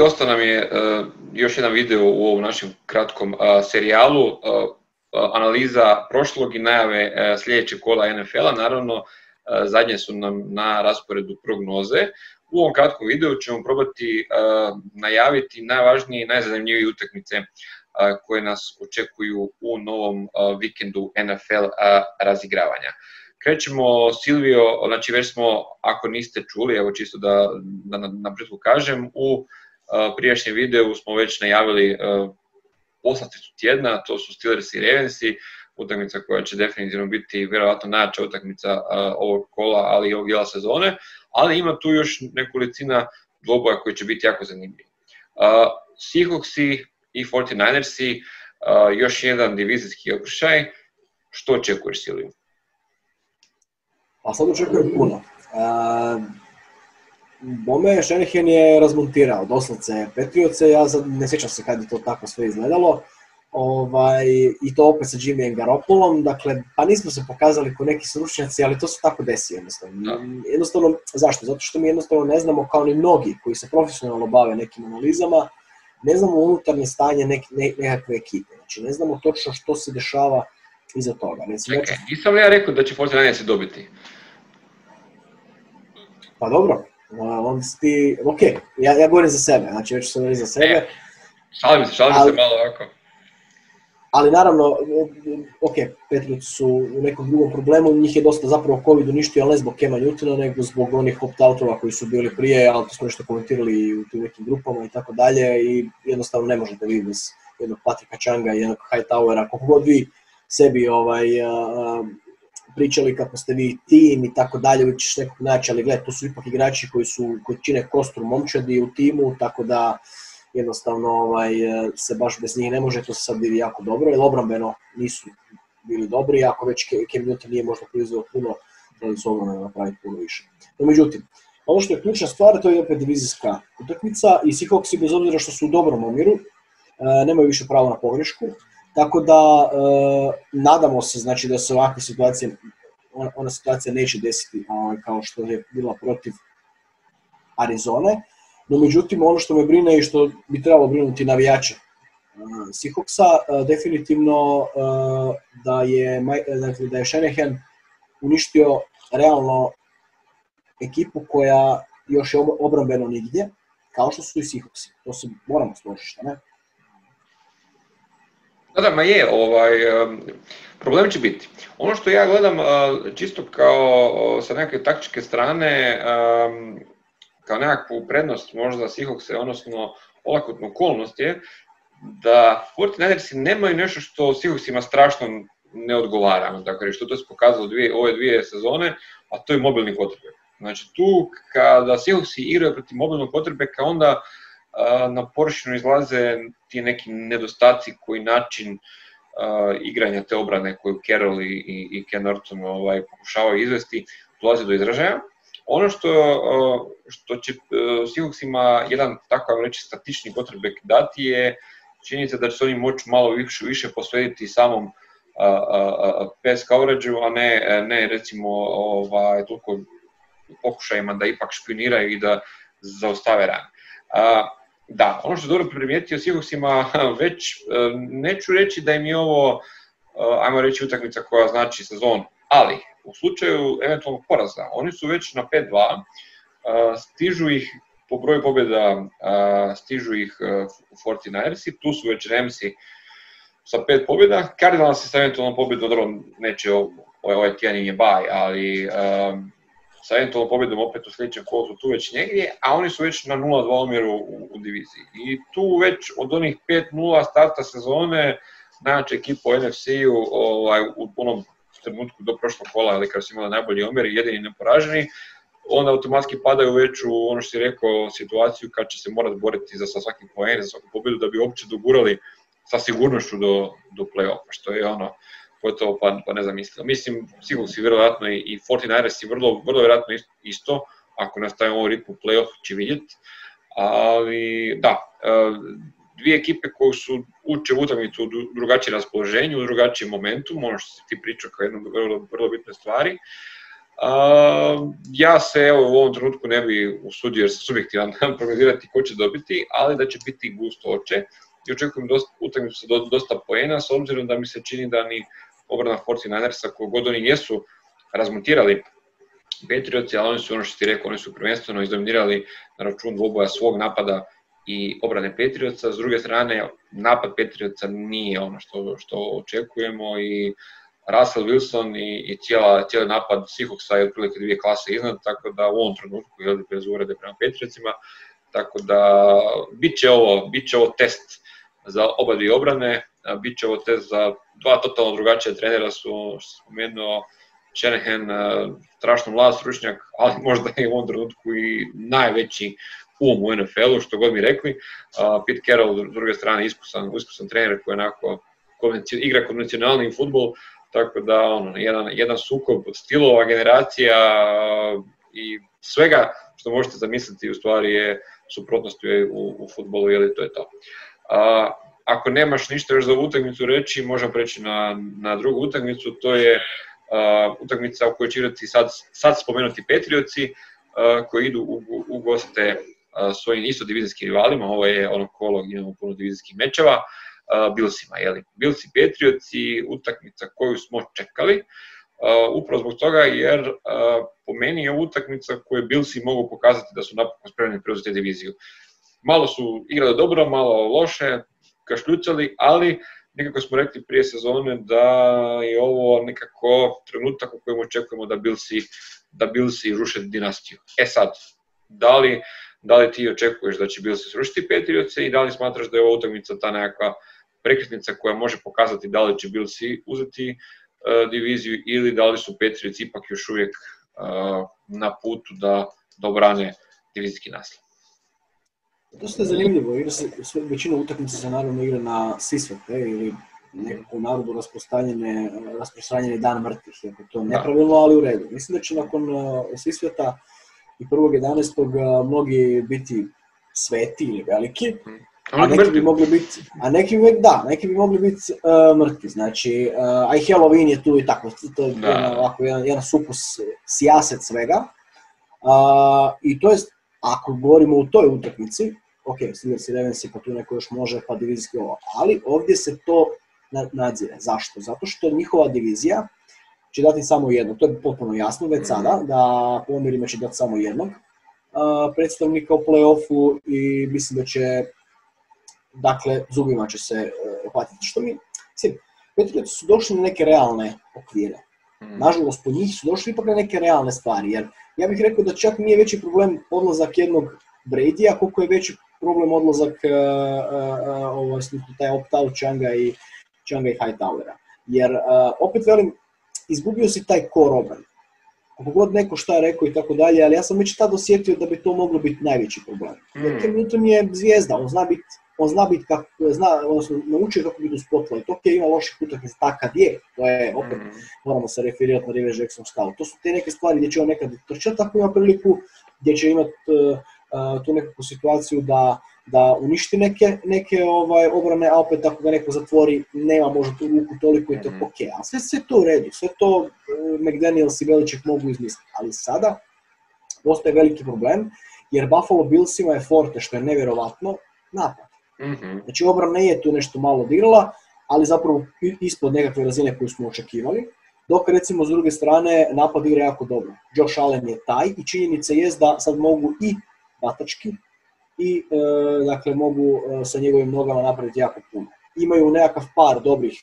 i ostao nam je još jedan video u ovom našem kratkom serijalu, analiza prošlog i najave sljedećeg kola NFL-a. Naravno, zadnje su nam na rasporedu prognoze. U ovom kratkom videu ćemo probati najaviti najvažnije i najzanimljivije utakmice koje nas očekuju u novom vikendu NFL razigravanja. Krećemo, Silvio, znači već smo, ako niste čuli, evo čisto da na početku kažem, u prijašnjem videu smo već najavili poslasticu tjedna, to su Steelers i Ravensi, utakmica koja će definitivno biti vjerojatno najjača utakmica ovog kola, ali i ovog dijela sezone, ali ima tu još nekolicina dvoboja koji će biti jako zanimljivi. Seahawksi i 49ersi, još jedan divizijski okršaj, što očekuješ, Silvio? A sad očekujem puno. Bome Shanahan je razmontirao doslovce Patriotse, ja ne sjećam se kad je to tako sve izgledalo. I to opet sa Jimmyjem Garoppolom, dakle, pa nismo se pokazali ko neki stručnjaci, ali to se tako desi jednostavno. Jednostavno, zašto? Zato što mi jednostavno ne znamo, kao ni mnogi koji se profesionalno bave nekim analizama, ne znamo unutarnje stanje nekakve ekipe, znači ne znamo točno što se dešava iza toga. Čekaj, nisam li ja rekao da će 49ersi dobiti? Pa dobro, onda si ti, ok, ja govorim za sebe, znači već sam za sebe. Šalim se malo ovako. Ali naravno, ok, Patriots su u nekom drugom problemu, njih je dosta zapravo COVID uništio, ali ne zbog Cama Newtona, nego zbog onih opt-outova koji su bili prije, ali to smo nešto komentirali u tim nekim grupama i tako dalje, i jednostavno ne možete vi bez jednog Patricka Changa i jednog Hightowera, koliko god vi sebi pričali kako ste vi tim i tako dalje, vi ćeš nekog naći, ali gledaj, to su ipak igrači koji čine kostru momčadi u timu, tako da jednostavno se baš bez njih ne može, to se sad vidi jako dobro, jer obrambeno nisu bili dobri, ako već Cam Newton nije možda proizveo puno, da su obrambeno napraviti puno više. No međutim, ono što je ključna stvar, to je opet divizijska utakmica i Seahawksi, bez obzira što su u dobrom omjeru, nemaju više pravo na pogrešku, tako da nadamo se, znači, da se ovakve situacije, ona situacija neće desiti kao što je bila protiv Arizone. No međutim, ono što me brine i što bi trebalo brinuti navijače Seahawksa, definitivno da je Shanahan uništio realno ekipu koja još je obrambeno nigdje, kao što su i Seahawksi. To se moramo složiti, ne? Da, ma je, problem će biti. Ono što ja gledam čisto kao sa neke taktičke strane, kao nekakvu prednost možda Seahawkse, odnosno olakotnu okolnost je da 49ersi nemaju nešto što Seahawksima strašno ne odgovara, dakle, što to se pokazalo ove dvije sezone, a to je mobilni quarterback. Znači tu kada Seahawksi igraju protiv mobilnog quarterbacka, onda na površinu izlaze ti neki nedostaci koji način igranja te obrane koju Carroll i Ken Norton pokušavaju izvesti, dolazi do izražaja. Ono što će Seahawksima jedan, tako vam reći, statični quarterback dati je činjenica da će se oni moći malo više posvetiti samom pass coverage-u, a ne recimo toliko pokušajima da ipak špioniraju i da zaostave rane. Da, ono što je dobro primijetio Seahawksima već, neću reći da im je ovo, ajmo reći, utakmica koja znači sezon, ali u slučaju eventualnog poraza, oni su već na 5-2, stižu ih po broju pobjeda, stižu ih 49ersi, tu su već Ramsi sa 5 pobjeda, Cardinalsi sa eventualnom pobjedom, dobro, neće ovaj tjedan im je bye, ali sa eventualnom pobjedom opet u sljedećem kolu su tu već negdje, a oni su već na 0-2 omjeru u diviziji. I tu već od onih 5-0 starta sezone, najjača ekipa u NFC-u u onom trenutku do prošlog kola, ali kada su imali najbolji omjer i jedini neporaženi, onda automatski padaju već u ono što si rekao situaciju kad će se morati boriti za svaki poen, za svaku pobjedu da bi uopće dogurali sa sigurnošću do play-offa, što je gotovo pa nezamisleno. Mislim, Seahawksi vjerojatno i 49ersi vrlo vjerojatno isto, ako nastavimo ovo ritmu play-off će vidjeti, ali da, dvije ekipe koje su uče u utakmicu u drugačijem raspoloženju, u drugačijem momentu, ono što si ti pričao kao jednu vrlo bitne stvari. Ja se evo u ovom trenutku ne bi usudio jer sam subjektivan prognozirati ko će dobiti, ali da će biti gustoće i očekujem utakmicu sa dosta poena, s obzirom da mi se čini da ni obrana 49ersa, koju god oni jesu razmontirali Patriotsi, ali oni su, ono što ti rekao, oni su prvenstveno izdominirali na račun dvoboja svog napada i obrane Patriotsa. S druge strane, napad Patriotsa nije ono što očekujemo i Russell Wilson i cijeli napad Seahawksa je otprilike 2 klase iznad, tako da u ovom trenutku je bez uvrede prema Patriotsima, tako da bit će ovo test za oba dvije obrane, bit će ovo test za dva totalno drugačija trenera, su spomenuo Shanahan, strašno mlad stručnjak, ali možda je u ovom trenutku i najveći u NFL-u, što god mi rekli. Pete Carroll, s druge strane, iskusan trener koji igra konvencionalni fudbal, tako da jedan sukob stilova, generacija i svega što možete zamisliti u stvari je suprotnost u fudbalu, jer to je to. Ako nemaš ništa još za utakmicu reći, možemo preći na drugu utakmicu, to je utakmica u kojoj će igrati sad spomenuti Patriotsi, koji idu u goste svojim isto divizijskim rivalima. Ovo je ono kolo gdje imamo puno divizijskih mečeva, Billsima, Bills i Patriotsi, utakmica koju smo čekali, upravo zbog toga jer po meni je utakmica koju Billsi mogu pokazati da su napokon spremni preuzeti diviziju. Malo su igrali dobro, malo loše, kašljucali, ali nekako smo rekli prije sezone da je ovo nekako trenutak u kojem očekujemo da Billsi ruše dinastiju. Sad, da li ti očekuješ da će Billsi srušiti Patriotse i da li smatraš da je ova utakmica ta nekakva prekretnica koja može pokazati da li će Billsi uzeti diviziju ili da li su Patriots ipak još uvijek na putu da obrane divizijski naslov? Dosta je zanimljivo, većina utakmica se naravno igra na Sisvete ili nekako u narodu rasprostranjeni dan mrtvih, iako to nepravilno, ali u redu. Mislim da će nakon Sisveta i 1.11. mnogi biti sveti ili veliki, a neki bi mogli biti, neki bi mogli biti mrtvi. Znači, a i Halloween je tu i tako, to je jedan sukus sijaset svega. I to je, ako govorimo u toj utakmici, ok, Steelers i Ravensi, pa tu neko još može, pa divizijski ovo, ali ovdje se to nadzire. Zašto? Zato što njihova divizija će dati samo jedno, to je potpuno jasno već sada, da po omjerima će dati samo jednog predstavnika u play-offu i mislim da će, dakle, zubima će se hvatiti. Što mi, Patriotsi su došli na neke realne okvire. Nažalost, po njih su došli ipak na neke realne stvari, jer ja bih rekao da čak nije veći problem odlazak jednog Bradya, koliko je veći problem odlazak taj opt-out Changa i Hightowera. Jer, opet velim, izgubio si taj core obrane. Kako god neko šta je rekao i tako dalje, ali ja sam već tad osjetio da bi to moglo biti najveći problem. Jer Cam Newton je zvijezda, on zna biti odnosno naučio kako biti u spotlight. Ok, ima loših utakmica, takav je, to je, opet moramo se referirati na Rivers Jackson Scout. To su te neke stvari gdje će on nekad trčati, tako ima priliku gdje će imati tu nekakvu situaciju da uništi neke obrane, a opet ako ga neko zatvori, nema možda tu ruku toliko i to ok. A sve to u redu, sve to McDaniels i Belichick mogu izmisliti. Ali sada postoje veliki problem, jer Buffalo Billsima je forte, što je nevjerovatno, napad. Znači obrana je tu nešto malo odigrala, ali zapravo ispod nekakve razine koju smo očekivali, dok recimo s druge strane napad igra jako dobro. Josh Allen je taj i činjenica je da sad mogu i batački i dakle mogu sa njegovim nogama napraviti jako puno. Imaju nekakav par dobrih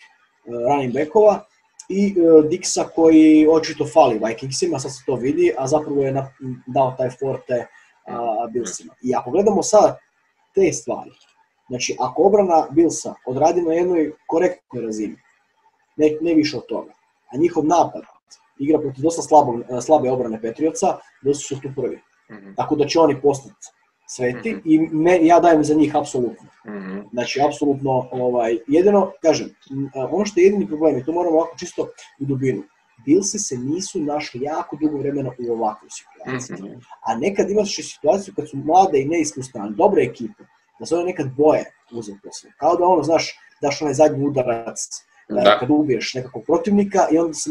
running backova i Dixa koji očito fali Vikingsima, sad se to vidi, a zapravo je dao taj forte Billsima. I ako gledamo sad te stvari, znači ako obrana Billsa odradi na jednoj korektnoj razini, ne više od toga, a njihov napad igra protiv dosta slabe obrane Patriotsa, Billsi su tu prvi. Tako da će oni postati sveti i ja dajem za njih apsolutno. Znači, apsolutno, jedino, kažem, ono što je jedini problem, i to moramo ovako čisto u dubinu, Billsi se nisu našli jako dugo vremena u ovakvoj situaciji. A nekad imaš situaciju kad su mlade i neiskusne, dobre ekipe, da se one nekad boje uzeti to sve. Kao da znaš, daš onaj zadnji udarac kad ubiješ nekakvog protivnika i onda se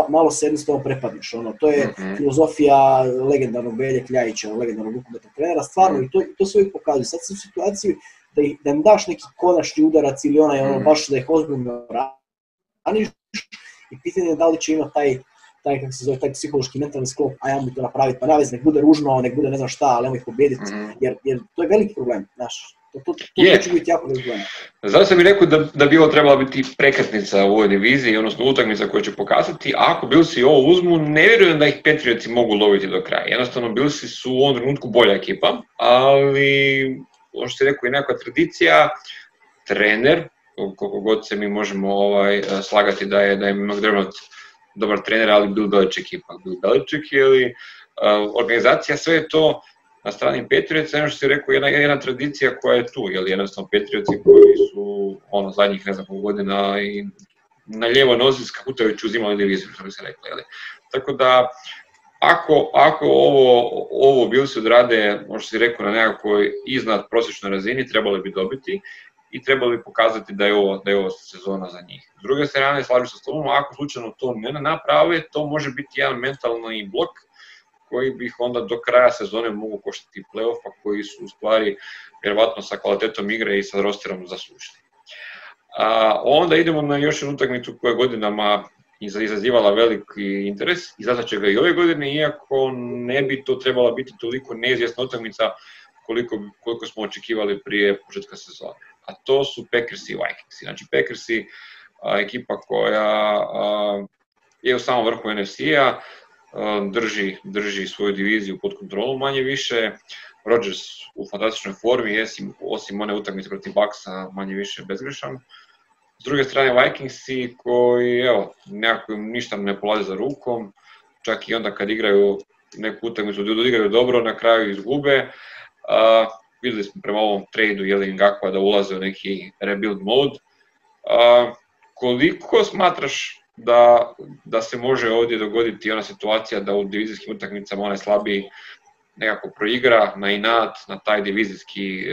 malo se jednostavno prepadneš. To je filozofija legendarnog Belje Kljajića, legendarnog rukometnog trenera, stvarno, i to se uvijek pokazuje. Sad si u situaciji da im daš neki konačni udarac ili baš da ih ozbiljno raniš i pitanje je da li će imati taj kako se zove, taj psihološki mentalni sklop, a ja mu to napraviti, pa navez, nek bude ružno, nek bude ne znam šta, ali nemoj ih pobijediti, jer to je veliki problem, znaš. To će biti jako veliki problem. Zato sam i rekao da bi ovo trebala biti prekretnica u ovoj diviziji, odnosno utakmica koju će pokazati, a ako Billsi ovo uzmu, ne vjerujem da ih Patriotsi mogu loviti do kraja. Jednostavno, Billsi su u ovom trenutku bolja ekipa, ali, ono što je rekao, i nekakva tradicija, trener, koliko god se mi možemo slagati da je McDermott dobar trener, ali Bill Belichick ipak. Bill Belichick ili organizacija, sve je to na strani Patriotsa, ono što si rekao, jedna tradicija koja je tu, jer jednostavno Patriotsi koji su zadnjih ne znam koliko godina i na lijevoj nozi skakutajući uzimali diviziju, što bi se rekli. Tako da, ako ovo Billsi odrade, ono što si rekao, na nekakvoj iznad prosječnoj razini, trebali bi dobiti i trebali bi pokazati da je ovo sezona za njih. S druge strane, slažem se s tobom, ako slučajno to ne naprave, to može biti jedan mentalni blok koji bi ih onda do kraja sezone mogu koštati play-offa, koji su u stvari vjerovatno sa kvalitetom igre i sa rosterom zaslužili. Onda idemo na još jednu utakmicu koja je godinama izazivala veliki interes, izazvat će ga i ove godine, iako ne bi to trebala biti toliko neizvjesna utakmica koliko smo očekivali prije početka sezone. A to su Packersi i Vikingsi. Znači Packersi, ekipa koja je u samom vrhu NFC-a, drži svoju diviziju pod kontrolom manje više. Rodgers u fantastičnoj formi, osim one utakmice protiv Bucksa, manje više bezgrešan. S druge strane Vikingsi koji nekako ništa ne polaze za rukom, čak i onda kad igraju neku utakmicu, igraju dobro, na kraju izgube. Vidjeli smo prema ovom tradu Ngakua da ulaze u neki rebuild mode. Koliko smatraš da se može ovdje dogoditi ona situacija da u divizijskim utakmicama onaj slabiji nekako proigra na inat, na taj divizijski,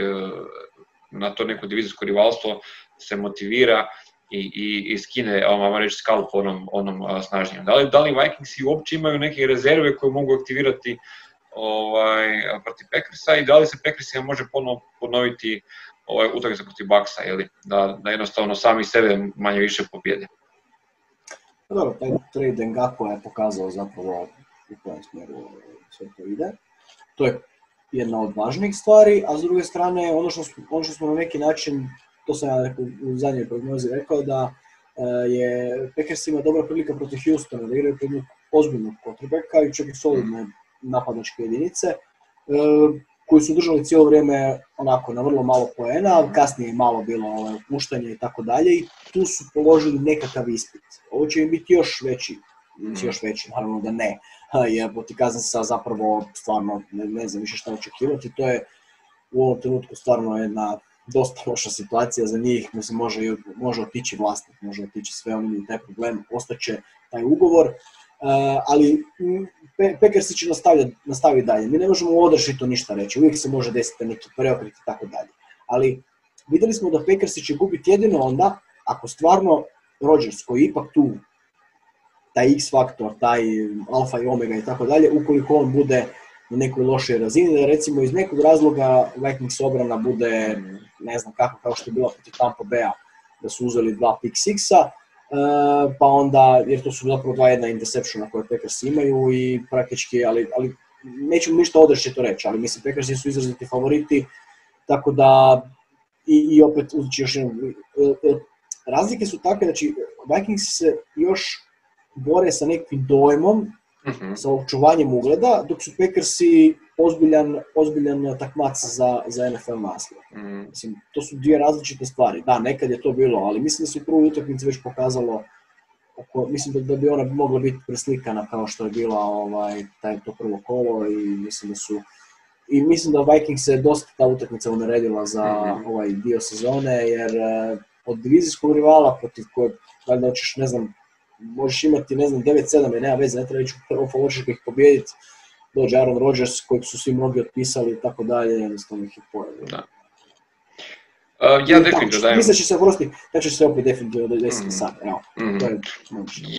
na to neko divizijsko rivalstvo se motivira i skine, vam reći, skalp onom snažnijem. Da li Vikingsi uopće imaju neke rezerve koje mogu aktivirati protiv Packersa i da li se Packersima može ponoviti utakmica protiv Bucksa, da jednostavno sami sebe manje više pobjede? Dobro, taj trade Ngakua je pokazao zapravo u kojem smjeru sve to ide. To je jedna od važnijih stvari, a s druge strane ono što smo na neki način, to sam ja u zadnjoj prognozi rekao, da je Packers ima dobra prilika protiv Houstona, da igraju jednu ozbiljnu quarterbacka i čak i solidne napadačke jedinice, koji su držali cijelo vrijeme onako na vrlo malo poena, kasnije je malo bilo puštanje i tako dalje i tu su položili nekakav ispit. Ovo će im biti još veći, naravno da ne, jer protiv Kansasa zapravo stvarno ne znam više šta očekivati, to je u ovom trenutku stvarno jedna dosta loša situacija za njih, mislim može otići vlasnik, može otići sve, oni imaju taj problem, ostaće taj ugovor. Ali Packersi će nastaviti dalje. Mi ne možemo u održitu ništa reći, uvijek se može desiti neki preokret i tako dalje. Ali vidjeli smo da Packersi će gubiti jedino onda ako stvarno Rodgers, koji je ipak tu, taj X-faktor, taj alfa i omega i tako dalje, ukoliko on bude na nekoj lošoj razini, da recimo iz nekog razloga Vikings obrana bude, ne znam kako, kao što je bila protiv Tampa Bay-a, da su uzeli 2 pick sixa, pa onda, jer to su zapravo 2 interceptiona koje Packers imaju i praktički, ali nećemo ništa odrešito reći, ali mislim Packersi su izraziti favoriti, tako da i opet uzeti još jednom, razlike su takve, znači Vikingsi se još bore sa nekim dojmom, sa očuvanjem ugleda, dok su Packersi ozbiljan takmac za NFL naslov. Mislim, to su dvije različite stvari. Da, nekad je to bilo, ali mislim da se u prvoj utakmici već pokazalo, mislim da bi ona mogla biti preslikana kao što je bila to prvo kolo i mislim da Vikings se dosta ta utakmica unaredila za ovaj dio sezone, jer od divizijskog rivala protiv kojeg, valjda hoćeš, ne znam, možeš imati, 9-7 i nema veze, ne treba ići u prvo hoćeš ih pobijediti, dođe Aaron Rodgers kojeg su svi mnogi otpisali i tako dalje, jednostavno ih je pojeli. Ja definitivno dajem. Mislim da će se oprosti, da će se opet definitivno desiti sad. Evo, to je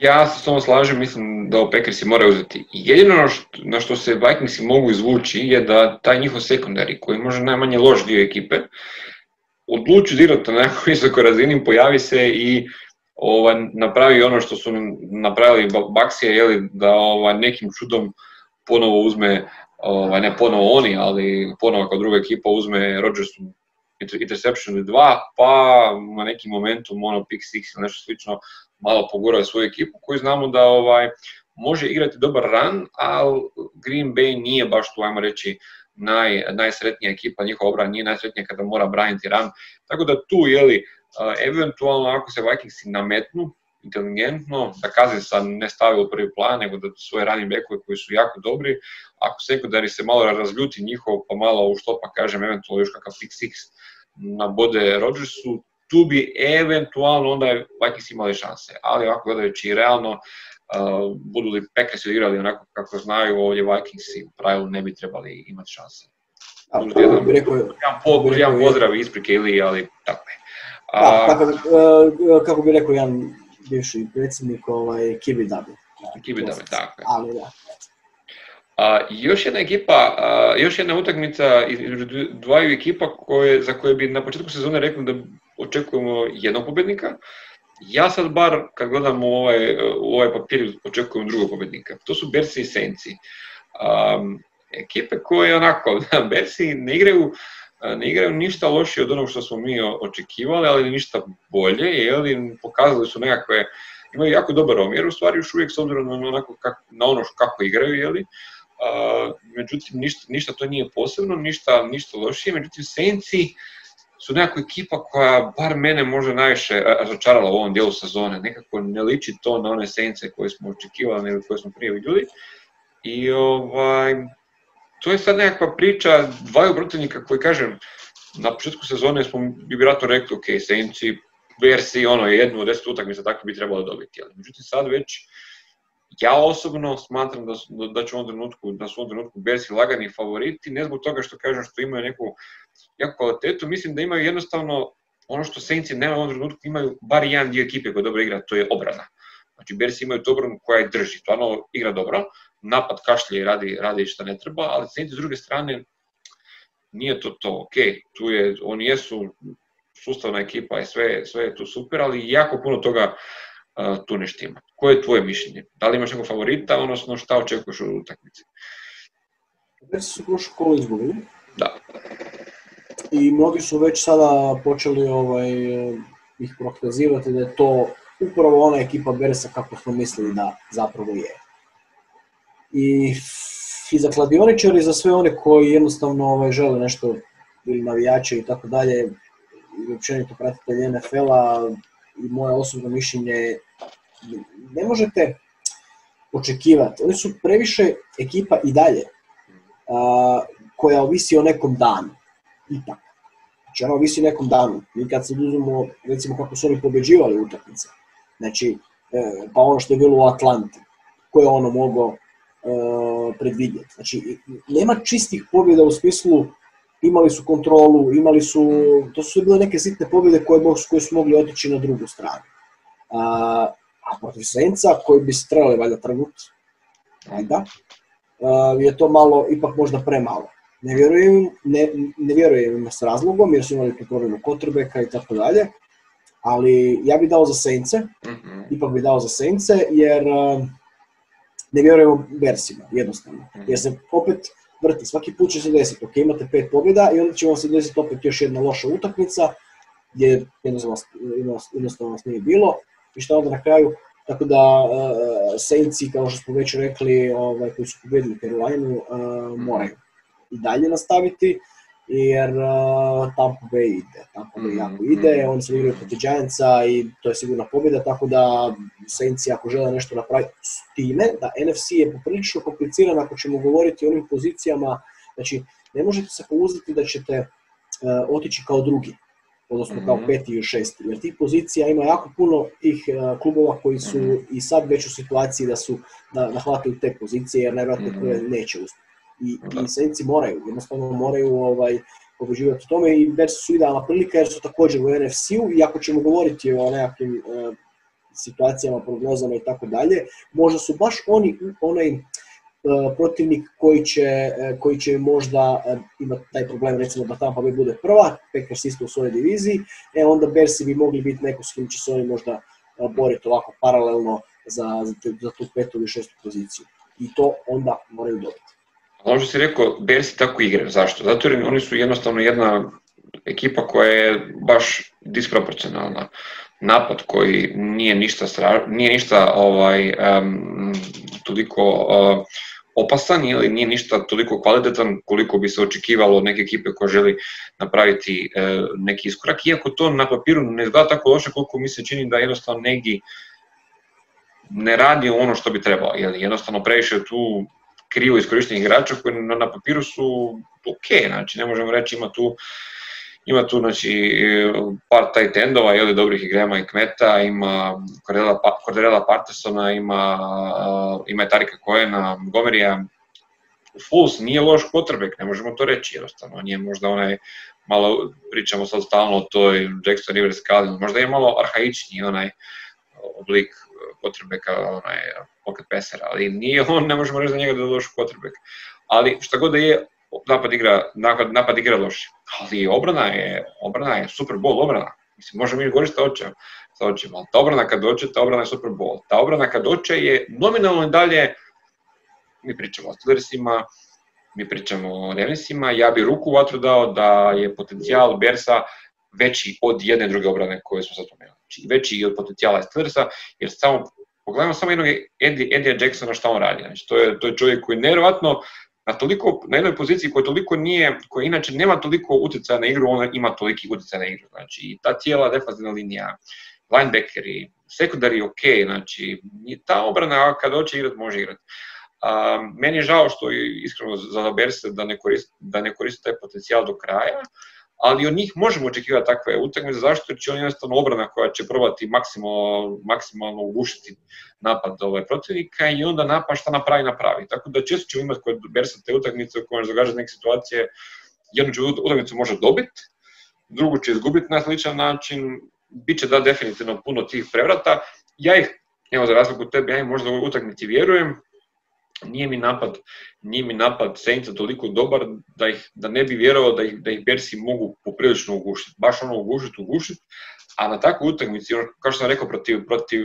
ja se s tom slažem, mislim da Packersi moraju uzeti. Jedino na što se Vikingsi mogu izvući je da taj njihov sekundari, koji može najmanje loš dio ekipe, odluči igrati na nekoj visokoj razini, pojavi se i napravi ono što su napravili Bucksije, da nekim čudom ponovo uzme, ne ponovo oni, ali ponovo kao druga ekipa uzme Rodgersu interception ili 2, pa na nekim momentum pick 6 ili nešto slično malo poguraju svoju ekipu koju znamo da može igrati dobar run, ali Green Bay nije baš tu, ajmo reći, najsretnija ekipa, njihova obrana nije najsretnija kada mora braniti run, tako da tu, eventualno ako se Vikingsi nametnu inteligentno, da Cousins ne stavi u prvi plan, nego da svoje running backove koji su jako dobri, ako sekundari se malo razljuti njihov, pa malo u što pa kažem, eventualno još kakav pick 6 nabode Rodgersu, tu bi eventualno onda Vikings imali šanse, ali ovako gledajući realno, budu li Packersi igrali onako kako znaju, ovdje Vikingsi u pravilu ne bi trebali imati šanse. Jedan pozdrav i isprike ili, ali tako je. Kako bi rekao jedan bivši predsjednik, Kibidabi. Kibidabi, tako je. Ali da. Još jedna utakmica između dvaju ekipa za koje bi na početku sezone rekli da očekujemo jednog pobjednika. Ja sad bar, kad gledam u ovaj papir, očekujem drugog pobjednika. To su Bearsi i Saintsi. Ekipe koje Bearsi ne igraju ništa lošije od onog što smo mi očekivali, ali ništa bolje, pokazali su imaju jako dobar omjer, u stvari još uvijek s obzirom na ono kako igraju, međutim ništa to nije posebno, ništa lošije, međutim Saintsi su nekako ekipa koja bar mene možda najviše razočarala u ovom dijelu sezone, nekako ne liči to na one Saintse koje smo očekivali nego koje smo prije vidjeli i to je sad nekakva priča dvaju protivnika koji, kažem, na početku sezone smo bi vjerojatno rekli, ok, Saintsi, Bearsi, jednu od 10 utakmica tako bi trebalo dobiti, ali međutim sad već ja osobno smatram da su u ovom trenutku Bearsi lagani favoriti, ne zbog toga što kažem što imaju neku jako kvalitetu, mislim da imaju jednostavno ono što Saintsi nema u ovom trenutku, imaju bar jedan dio ekipe koja dobro igra, to je obrana. Znači Bearsi imaju tu obranu koja ih drži, stvarno igra dobro, napad kašlje i radi što ne treba, ali Saintsi s druge strane nije to, ok, oni jesu sustavna ekipa i sve je tu super, ali jako puno toga tu ne štima. Koje je tvoje mišljenje? Da li imaš nekog favorita, odnosno šta očekuješ od utakmice? Bearsi su prošlu kolo izgubili. Da. I mnogi su već sada počeli ih prokazivati da je to upravo ona ekipa Bearsa kako smo mislili da zapravo je. I za kladioničari, za sve one koji jednostavno žele nešto, ili navijače i tako dalje, i općenito pratitelji NFL-a, i moje osobno mišljenje, ne možete očekivati. Oni su previše ekipa i dalje, koja ovisi o nekom danu. Ipak. Znači ona ovisi o nekom danu. Mi kad se uzmemo, recimo kako su oni pobjeđivali utakmice, znači, pa ono što je bilo u Atlanti, koje je ono moglo predvidjeti. Znači, nema čistih pobjeda u smislu imali su kontrolu, to su bile neke sitne pobjede koje su mogli otići na drugu stranu. A protiv Saintsa, koji bi se trebali valjda trgnuti, je to malo, ipak možda premalo. Ne vjerujem im s razlogom, jer su imali tu problemu quarterbacka i tako dalje, ali ja bih dao za Saintse, ipak bih dao za Saintse, jer ne vjerujem Bearsima, jednostavno. Jer se opet vrti, svaki put će se desiti, ok, imate 5 pobjeda i onda će vam se desiti opet još jedna loša utakmica, gdje jednostavno vas nije bilo, i šta onda na kraju, tako da Saintsi, kao što smo već rekli, koji su pobjedili Carolinu, moraju i dalje nastaviti, jer Tampa Bay jako ide, oni se igraju protiv Giantsa i to je sigurna pobjeda, tako da Saintsi ako žele nešto napraviti s time, da NFC je poprilično kompliciran ako ćemo govoriti o onim pozicijama, znači ne možete se pouzdati da ćete otići kao drugi, odnosno kao 5. ili 6. jer tih pozicija ima jako puno tih klubova koji su i sad već u situaciji da hvataju te pozicije jer najvjerojatnije koje neće uspjeti. I Saintsi jednostavno moraju pobeđivati u tome i Bearsi su idealna prilika jer su također u NFC-u i ako ćemo govoriti o nekakvim situacijama, prognozama i tako dalje, možda su baš oni onaj protivnik koji će možda imati taj problem, recimo da Tampa Bay bude prva, Packers isto u svojoj diviziji, onda Bearsi bi mogli biti neko s kim će se oni možda boriti ovako paralelno za tu 5. ili 6. poziciju. I to onda moraju dobiti. Ono što si rekao, Bearsi tako igraju. Zašto? Zato jer oni su jednostavno jedna ekipa koja je baš disproporcionalna. Napad koji nije ništa toliko opasan ili nije ništa toliko kvalitetan koliko bi se očekivalo od neke ekipe koja želi napraviti neki iskorak. Iako to na papiru ne izgleda tako loše koliko mi se čini da jednostavno Nagy ne radi ono što bi trebalo. Jednostavno previše tu krivo iskorištenih igrača koji na papiru su ok, znači ne možemo reći ima tu znači, par tight endova, dobrih igrema i Kmeta, ima Cordarella Pattersona, ima i Tarika Cohena, Montgomerya. Foles nije loš quarterback, ne možemo to reći jednostavno, on je možda onaj, malo pričamo sad stalno o toj Jackson Rivers Cousins, možda je malo arhaičniji onaj oblik quarterbacka, onaj pocket passera, ali nije on, ne možemo reći za njega da je loš quarterback. Ali šta god da je, napad igra loše, ali obrana je Super Bowl obrana. Mislim, možemo mi govoriti sa očima, ali ta obrana kad dođe, ta obrana je Super Bowl. Ta obrana kad dođe je nominalno i dalje, mi pričamo o Steelersima, mi pričamo o Ravensima, ja bi ruku u vatru dao da je potencijal Bearsa veći od jedne druge obrane koje smo sad pomenuli. Znači, veći i od potencijala Steelersa, jer pogledajmo samo jednog Eddie Jacksona šta on radi. Znači, to je čovjek koji nevjerovatno na jednoj poziciji koja inače nema toliko utjecaja na igru, ona ima toliki utjecaj na igru. Znači, i ta cijela defanzivna linija, linebackeri, sekundari ok, znači, ta obrana kad hoće igrati, može igrati. Meni je žao što je iskreno za Bearse da ne koriste taj potencijal do kraja, ali od njih možemo očekivati takve utakmice, zašto? Jer će on jednostavno obrana koja će probati maksimalno ugušiti napad protivnika i onda napad šta napravi. Tako da često ćemo imati kod Bearsa te utakmice u kojoj će događati neke situacije, jednu će utakmicu može dobiti, drugu će izgubiti na sličan način, bit će da definitivno puno tih prevrata. Ja ih, evo za razliku od tebe, ja im možda u ovoj utakmici vjerujem, nije mi napad Saintsa toliko dobar da ne bi vjerovao da ih Bearsi mogu poprilično ugušiti. Baš ono ugušiti, a na takvu utakmici, kao što sam rekao, protiv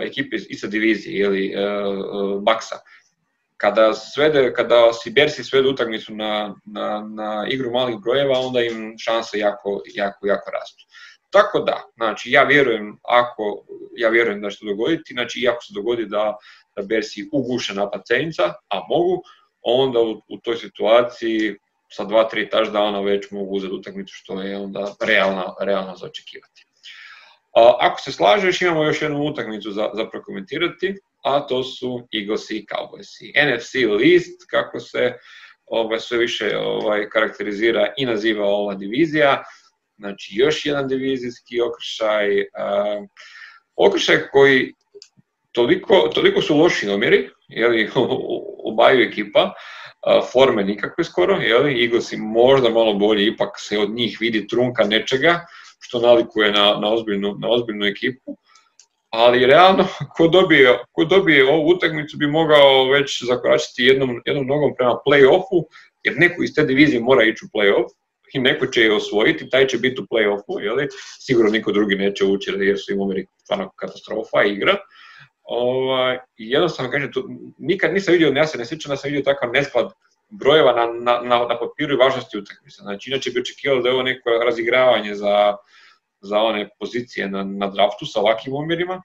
ekipe iste divizije ili Bucksa, kada si Bearsi svede utakmicu na igru malih brojeva, onda im šanse jako rastu. Tako da, znači, ja vjerujem da će to dogoditi, znači, i ako se dogodi da Bearsi uguše napad Saintsa, a mogu, onda u toj situaciji sa 2-3 touchdowna već mogu uzeti utakmicu, što je onda realno za očekivati. Ako se slažeš, imamo još jednu utakmicu za prokomentirati, a to su Eaglesi i Cowboysi. NFC list, kako se sve više karakterizira i naziva ova divizija, znači još jedan divizijski okršaj koji toliko su loši omjeri, obaju ekipa, forme nikakve skoro, Eaglesi možda malo bolje, ipak se od njih vidi trunka nečega, što nalikuje na ozbiljnu ekipu, ali realno, ko dobije ovu utakmicu bi mogao već zakoračiti jednom nogom prema play-offu, jer neko iz te divizije mora ići u play-off, i neko će je osvojiti, taj će biti u play-offu, sigurno niko drugi neće ući jer su im omjeri stvarno katastrofa igra. I jednostavno kažem, nikad nisam vidio, ja se ne sjećam da sam vidio takav nesklad brojeva na papiru i važnosti utakmice. Znači, inače bi očekivalo da je ovo neko razigravanje za one pozicije na draftu sa ovakvim omjerima,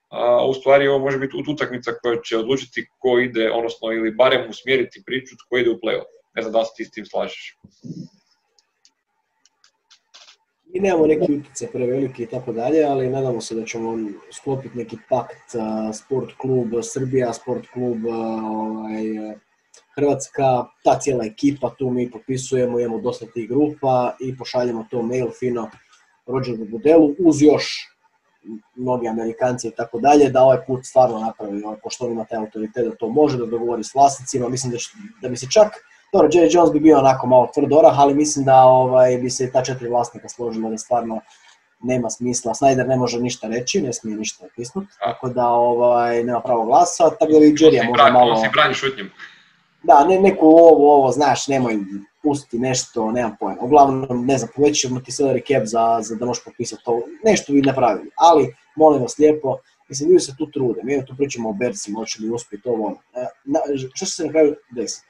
a u stvari ovo može biti utakmica koja će odlučiti ko ide, odnosno ili barem usmjeriti priču ko ide u play-off. Ne znam da li se ti s tim slažeš. I nemamo neki utjecaj preveliki i tako dalje, ali nadamo se da ćemo sklopiti neki pakt Sport klub Srbija, Sport klub Hrvatska, ta cijela ekipa, tu mi potpisujemo, imamo dosta tih grupa i pošaljemo to mail fino Rogeru Goodellu uz još mnogi Amerikanci i tako dalje, da ovaj put stvarno napravi, pošto on ima taj autoritet da to može, da dogovori s vlasnicima. Mislim da bi se čak Dobro, Jerry Jones bi bio onako malo tvrd orah, ali mislim da bi se i ta 4 vlasnika složila da stvarno nema smisla. Snyder ne može ništa reći, ne smije ništa pisnuti, tako da nema pravo glasa, tako da bi Jerrya možda malo... On si brani šutnjim. Da, neku ovo, znaš, nemoj pustiti nešto, nemam pojma. Uglavnom, ne znam, poveći ćemo ti salary cap za da možeš potpisati to, nešto bi napravili. Ali, molim vas lijepo, mislim, ljudi se tu trude, mi tu pričamo o Bearsima, hoće li uspjeti ovo. Što će se na kraju desiti?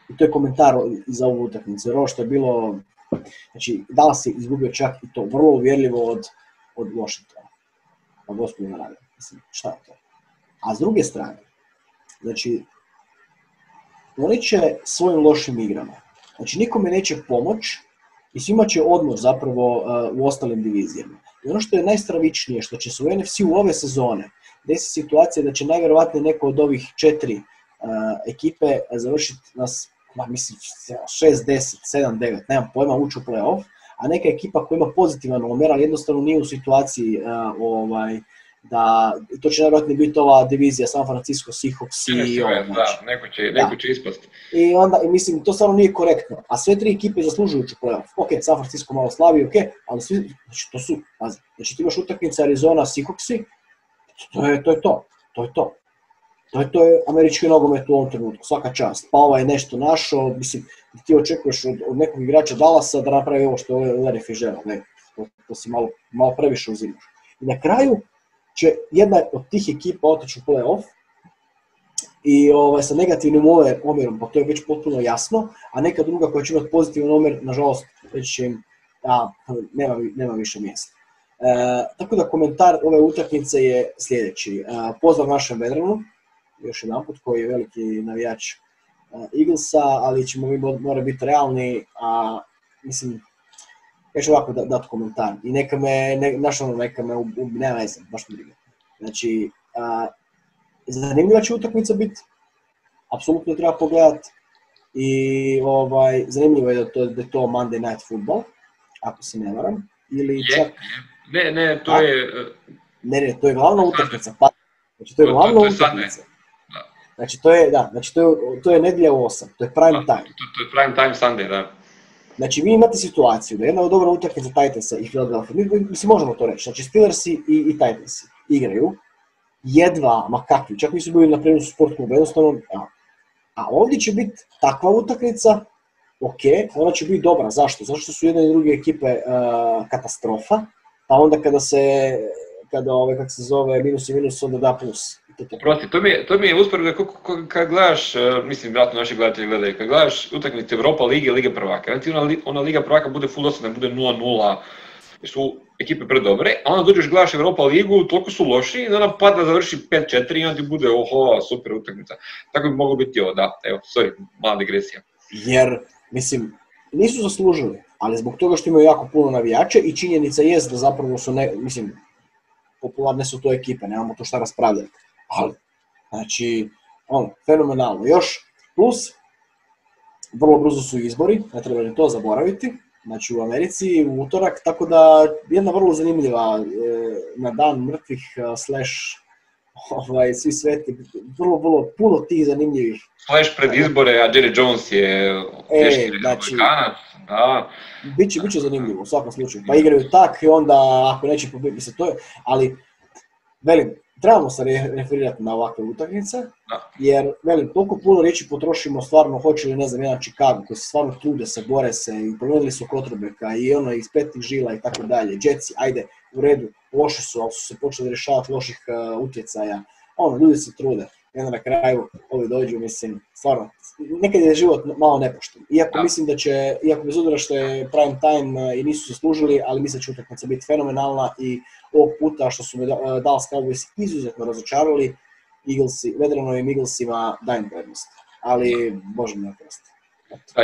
I to je komentar za ovu utakmicu, jer ovo što je bilo, znači, Dallas je izgubio čak i to vrlo uvjerljivo od Washingtona. Pa gospodin radi, mislim, šta je to? A s druge strane, znači, oni će svojim lošim igrama, znači nikome neće pomoć i svima će odmoć zapravo u ostalim divizijama. I ono što je najstravičnije, što će se u NFC-u ove sezone desiti situacija da će najvjerovatnije neko od ovih 4 ekipe završiti nas, mislim, 6-10, 7-9, nemam pojma, ući u play-off, a neka ekipa koja ima pozitivan numer, ali jednostavno nije u situaciji da to će najvjerojatnnije biti ova divizija San Francisco, Seahawks i neko će ispasti. I onda, mislim, to stvarno nije korektno, a sve 3 ekipe zaslužuju ući u play-off. Ok, San Francisco malo slabi, ok, ali svi, znači to su, znači ti imaš utakmice Arizona, Seahawksi, to je to. To je američki nogomet u ovom trenutku, svaka čast. Pa ovaj je nešto našao, mislim, ti očekuješ od nekog igrača Dallasa da napravi ovo što je Larry Fitzgerald, to si malo previše uzimaš. I na kraju će jedna od tih ekipa otići u play-off i sa negativnim omjerom, pa to je već potpuno jasno, a neka druga koja će imati pozitivan omjer, nažalost, već će im, nema više mjesta. Tako da komentar ove utakmice je sljedeći. Pozdrav našem vedranu, još jedanput, koji je veliki navijač Eaglesa, ali ćemo mi morati biti realni, a mislim, ja ću ovako dati komentar i neka me nema veze, baš mi briga. Znači, zanimljiva će utakmica biti, apsolutno treba pogledati i zanimljivo je da je to Monday Night Football, ako se ne varam, ili čak... Ne, to je... Ne, to je glavna utakmica, znači to je glavna utakmica. Znači to je nedjelja u 8, to je prime time. To je prime time Sunday, da. Znači vi imate situaciju da jedna od dobra utakmica Titansa i Philadelphia, mislim možemo to reći, znači Steelersi i Titansi igraju jedva, ma kakvi, čak nisu bili na prenosu sport kluba, jednostavno, a ovdje će biti takva utakmica, ok, ona će biti dobra, zašto? Zato što su jedne i druge ekipe katastrofa, pa onda kada kako se zove, minus i minus, onda da plus. Prosti, to mi je usporedno kad gledaš, mislim, vjerojatno naši gledatelji gledaju, kad gledaš utakmice Europa Lige i Lige prvaka, ona Liga prvaka bude full dosadna, bude 0-0, jer su ekipe predobre, a onda dođeš gledaš Europa Ligu, toliko su loši, i onda pada završi 5-4 i onda ti bude oho, super utakmica. Tako bi moglo biti ovo, da, evo, sorry, mala digresija. Jer, mislim, nisu zaslužili, ali zbog toga što imaju jako puno navijača i činjenica jest da zapravo su, popularne su to ekipe, nemamo to šta raspravljati. Ali, znači, fenomenalno. Još plus, vrlo brzo su izbori, ne treba ni to zaboraviti, znači u Americi, u utorak, tako da jedna vrlo zanimljiva na dan mrtvih / svi sveti, vrlo puno tih zanimljivih. Slash pred izbore, a Jerry Jones je teški Amerikanac, da. Biće zanimljivo u svakom slučaju, pa igraju tak i onda ako neće pobiti, mislim to je, ali velim, trebamo se referirati na ovakve utakmice, jer, velim, toliko puno riječi potrošimo stvarno, hoće li, ne znam, jedan Chicago koji se stvarno trude se, bore se i promijenili su quarterbacka i ono iz petih žila i tako dalje. Jetsi, ajde, u redu, loši su, ali su se počeli rješavati loših utjecaja. Ljudi se trude. I onda na kraju ovi dođu, mislim, stvarno, nekad je život malo nepošten. Iako bez obzira što je prime time i nisu zaslužili, ali mislim da će utakmica biti fenomenalna i ovog puta što su Dallas Cowboys izuzetno razočarali, vedranovim Eaglesima dajem prednost. Ali, Bože mi oprosti.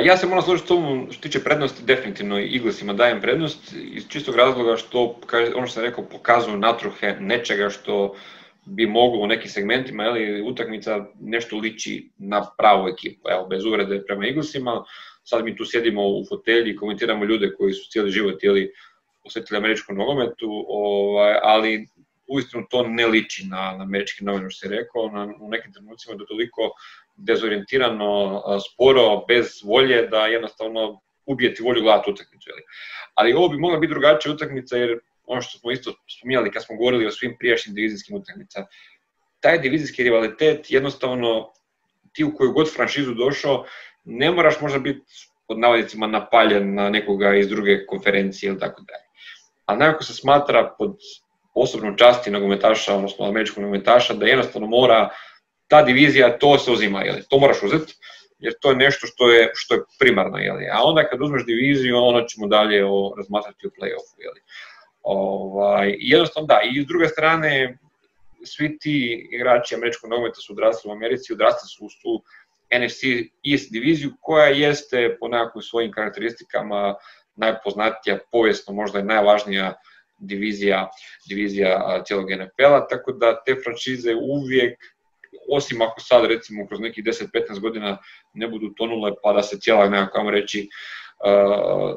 Ja se moram složiti s tom što tiče prednosti, definitivno Eaglesima dajem prednost iz čistog razloga što, ono što sam rekao, pokazuju natruhe nečega što bi moglo u nekim segmentima, utakmica nešto liči na pravu ekipu, bez uvrede prema Eaglesima. Sad mi tu sjedimo u fotelji i komentiramo ljude koji su cijeli život posvetili američkom nogometu, ali uistinu to ne liči na američki nogomet, što si rekao, u nekim trenucima do toliko dezorijentirano, sporo, bez volje, da jednostavno ubijeti volju gledati utakmicu. Ali ovo bi mogla biti drugačija utakmica, jer ono što smo isto spominjali kad smo govorili o svim prijašnjim divizijskim utakmicama, taj divizijski rivalitet jednostavno, ti u koju god franšizu došao, ne moraš možda biti pod navodnicima napaljen na nekoga iz druge konferencije ili tako dalje. Ali nekako se smatra pod osobnom časti nogometaša, odnosno američkog nogometaša, da jednostavno mora ta divizija, to se uzima, to moraš uzeti, jer to je nešto što je primarno, a onda kad uzmeš diviziju, ono ćemo dalje razmatrati u play-offu. Jednostavno da, i s druge strane, svi ti igrači američkog nogometa su odrasli u Americi, odrasli su u tu NFC East diviziju, koja jeste po nekakvim svojim karakteristikama najpoznatija, povijesno možda i najvažnija divizija cijelog NFL-a, tako da te franšize uvijek, osim ako sad recimo kroz nekih 10-15 godina ne budu tonule, pa da se cijela nekakva, ajmo reći,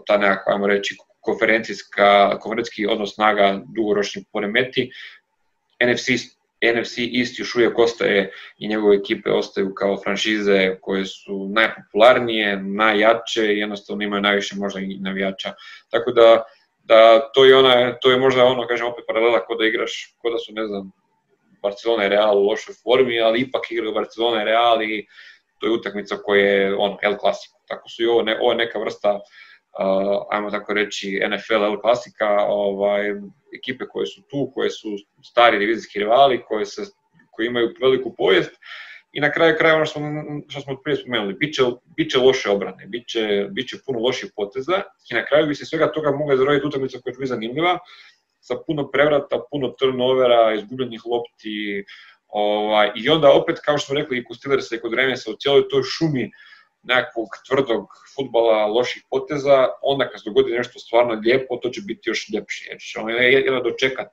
ta nekakva, ajmo reći, konferencijski odnos snaga dugoročni poremeti, NFC East još uvijek ostaje i njegove ekipe ostaju kao franšize koje su najpopularnije, najjače i jednostavno imaju najviše možda i navijača. Tako da to je možda ono, kažem opet paralela kod da igraš, kod da su, ne znam, Barcelona i Real u lošoj formi, ali ipak igraju Barcelona i Real i to je utakmica koja je El Clasico. Tako su i ovo je neka vrsta, ajmo tako reći, NFL El Klasika, ekipe koje su tu, koje su stari divizijski rivali, koji imaju veliku povijest i na kraju krajeva ono što smo prije spomenuli, bit će loše obrane, bit će puno loših poteza i na kraju bi se svega toga mogla izroditi utakmica koja će biti zanimljiva, sa puno prevrata, puno turnovera, izgubljenih lopti, i onda opet, kao što smo rekli, i kod Steelersa i kod Ravensa, u cijeloj toj šumi nekakvog tvrdog fudbala, loših poteza, onda kad se dogodi nešto stvarno lijepo, to će biti još ljepše. Jer će jedno dočekat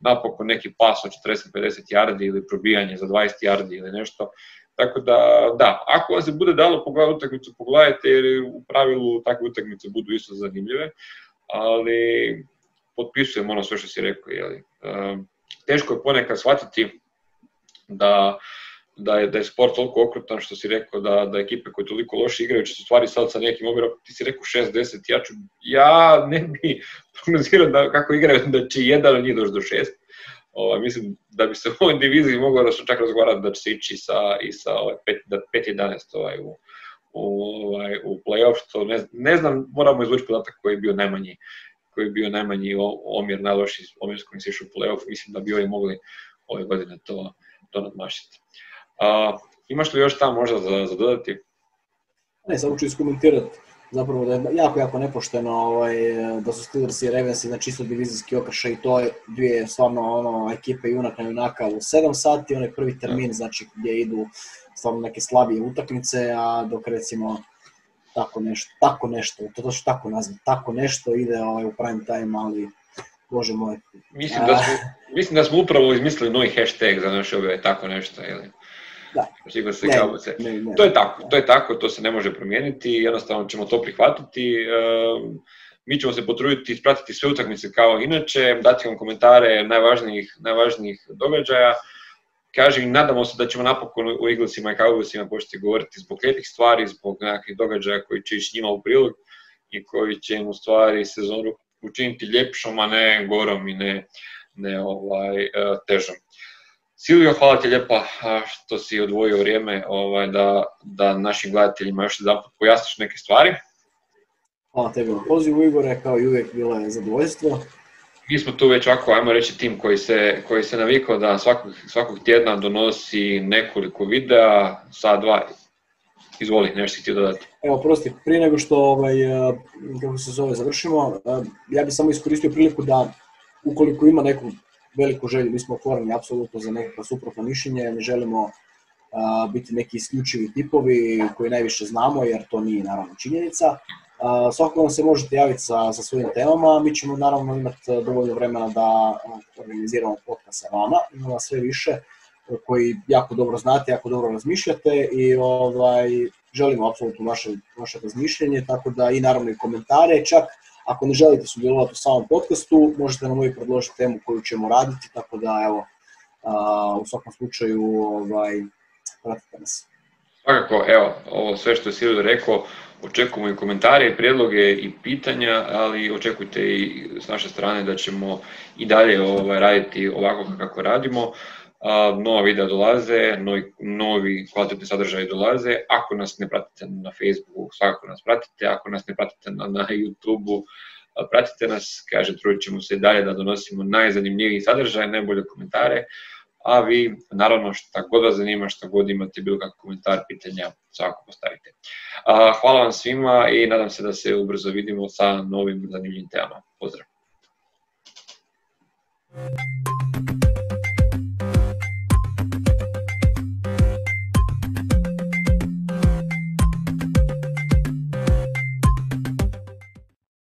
napokon neki pas od 40-50 yardi ili probijanje za 20 yardi ili nešto. Tako da, ako vam se bude dalo pogledati utakmicu, pogledajte, jer u pravilu takve utakmice budu isto zanimljive, ali potpisujem ono sve što si rekao. Teško je ponekad shvatiti da je sport toliko okrutan, što si rekao, da ekipe koje toliko loše igraju će se stvari sad sa nekim obirom, ti si rekao 6-10, ja ne bi prognozirao kako igraju da će jedan od njih doći do 6. Mislim da bi se u ovoj diviziji moglo da su čak razgovarati da će se ići i sa 5-11 u play-off, što ne znam, moramo izvući podatak koji je bio najmanji omjer, najlošiji omjer s kojim se išao u play-off, mislim da bi ovi mogli ove godine to nadmašiti. Imaš li još tamo možda za dodati? Ne, samo ću iskomentirati zapravo da je jako nepošteno da su Steelers i Ravens na čisto divizijski okršaj i to je dvije stvarno ekipe junak na junaka u 7 sati, onaj prvi termin znači gdje idu stvarno neke slabije utakmice, a dok recimo tako nešto, to ću tako nazvati, tako nešto ide u prime time, ali Bože moj. Mislim da smo upravo izmislili novi hashtag za naše objave, tako nešto, ili? Da. Ne. To je tako, to se ne može promijeniti, jednostavno ćemo to prihvatiti. Mi ćemo se potruditi ispratiti sve utakmice kao inače, dati vam komentare najvažnijih događaja. Kažem, nadamo se da ćemo napokon u Eaglesima i Cowboysima početi govoriti zbog lijepih stvari, zbog nekakvih događaja koji će ići njima u prilog i koji će im u stvari sezonu učiniti ljepšom, a ne gorom i ne težom. Silvio, hvala ti lijepa što si odvojio vrijeme da našim gledateljima još jedan put pojasniš neke stvari. Hvala tebi na pozivu, Igore, kao i uvijek bilo je zadovoljstvo. Mi smo tu već ovako, ajmo reći, tim koji se navikao da svakog tjedna donosi nekoliko videa, sad 2. Izvoli, nešto si htio dodati. Evo, prosti, prije nego što kako se zove završimo, ja bih samo iskoristio priliku da ukoliko ima neku veliku želju, mi smo otvoreni apsolutno za nekakvo suprotno mišljenje, ne želimo biti neki isključivi tipovi koji najviše znamo, jer to nije naravno činjenica. Svakako vam se možete javiti sa svojim temama, mi ćemo naravno imati dovoljno vremena da organiziramo podcast sa vama, imamo sve više koji jako dobro znate, jako dobro razmišljate i želimo apsolutno vaše razmišljanje, tako da i naravno i komentare, čak ako ne želite sudjelovati u samom podcastu, možete nam uvijek predložiti temu koju ćemo raditi, tako da evo, u svakom slučaju pratite nas. Svakako, evo, ovo sve što je Silvio rekao, očekujemo i komentare, prijedloge i pitanja, ali očekujte i s naše strane da ćemo i dalje raditi ovako kako radimo. Nova videa dolaze, novi kvalitetni sadržaji dolaze. Ako nas ne pratite na Facebooku, svakako nas pratite. Ako nas ne pratite na YouTubeu, pratite nas. Kažem, trudit ćemo se i dalje da donosimo najzanimljiviji sadržaj, najbolje komentare. A vi, naravno, šta god vas zanima, šta god imate bilo kakav komentar, pitanja, svakako postavite. Hvala vam svima i nadam se da se ubrzo vidimo sa novim zanimljivim temama. Pozdrav!